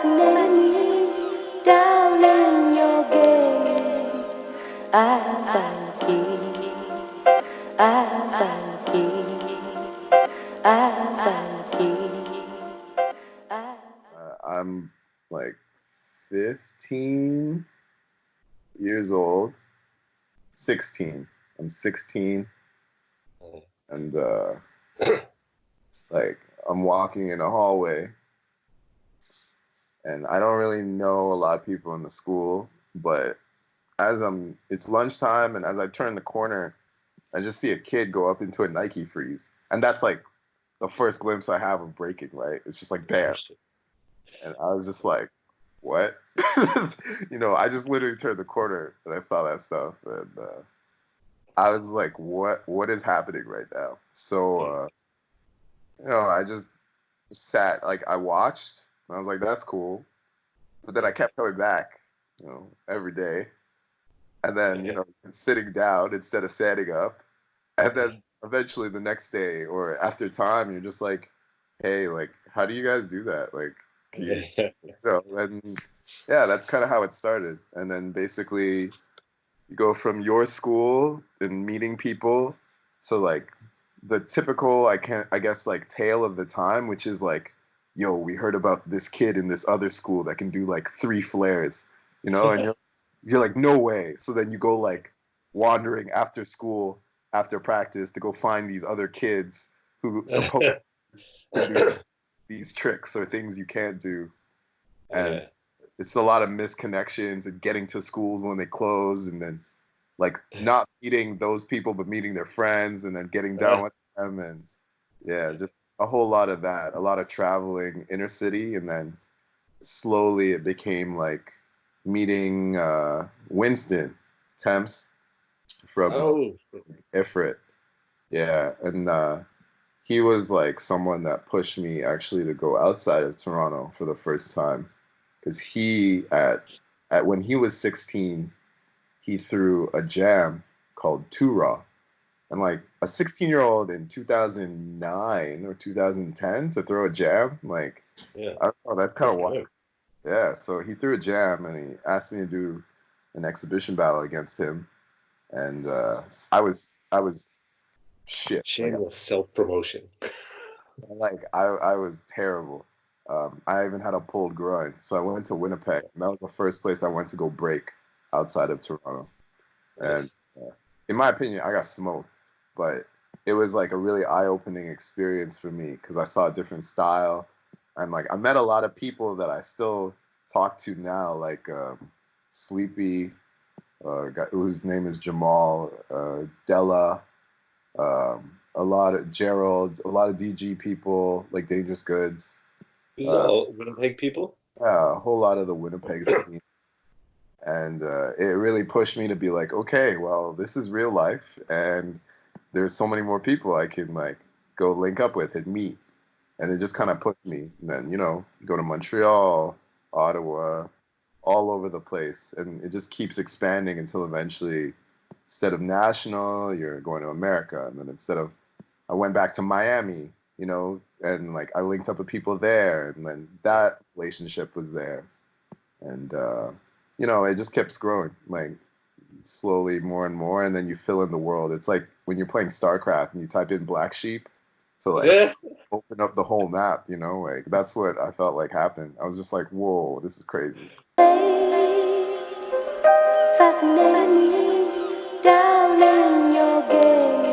fascinated me down in your gaze. I found the key. I found the key. I found the key. I'm like 15 years old, 16. I'm 16, and like I'm walking in a hallway, and I don't really know a lot of people in the school, but it's lunchtime, and as I turn the corner, I just see a kid go up into a Nike freeze, and that's like the first glimpse I have of breaking, right? It's just like bam, and I was just like, what? I just literally turned the corner and I saw that stuff, and I was like, what is happening right now? So, I just sat, like, I watched, and I was like, that's cool. But then I kept coming back, every day. And then, sitting down instead of standing up. And then eventually the next day or after time, you're just like, hey, like, how do you guys do that? Like, can and yeah, that's kind of how it started. And then basically you go from your school and meeting people to like the typical I guess like tale of the time, which is like, yo, we heard about this kid in this other school that can do like three flares, and you're like, no way. So then you go like wandering after school, after practice to go find these other kids who supposed to do these tricks or things you can't do. And it's a lot of misconnections and getting to schools when they close, and then like not meeting those people but meeting their friends and then getting down with them, and yeah, just a whole lot of that, a lot of traveling inner city, and then slowly it became like meeting Winston Temps from Oh, Ifrit. Yeah, and he was like someone that pushed me actually to go outside of Toronto for the first time, because he at when he was 16, he threw a jam called Two Raw. And like a 16-year-old in 2009 or 2010 to throw a jam, like, yeah. I don't know, that's kind Good of for wild. him. Yeah, so he threw a jam and he asked me to do an exhibition battle against him, and I was shit. Shameless self-promotion. I was terrible. I even had a pulled groin, so I went to Winnipeg, and that was the first place I went to go break outside of Toronto. And Nice. in my opinion, I got smoked, but it was like a really eye-opening experience for me because I saw a different style, and like I met a lot of people that I still talk to now, like Sleepy, guy whose name is Jamal, Della, a lot of Gerald, a lot of DG people, like Dangerous Goods, These are uh, all Winnipeg people. yeah, a whole lot of the Winnipeg scene. And it really pushed me to be like, okay, well, this is real life, and there's so many more people I can like go link up with and meet, and it just kind of pushed me. And then go to Montreal, Ottawa, all over the place, and it just keeps expanding until eventually, instead of national, you're going to America, and then instead of, I went back to Miami, and like I linked up with people there, and then that relationship was there, and it just keeps growing, like slowly more and more, and then you fill in the world. It's like when you're playing StarCraft and you type in Black Sheep to like Yeah. open up the whole map, like that's what I felt like happened. I was just like, whoa, this is crazy. Fascinated me down in your gaze.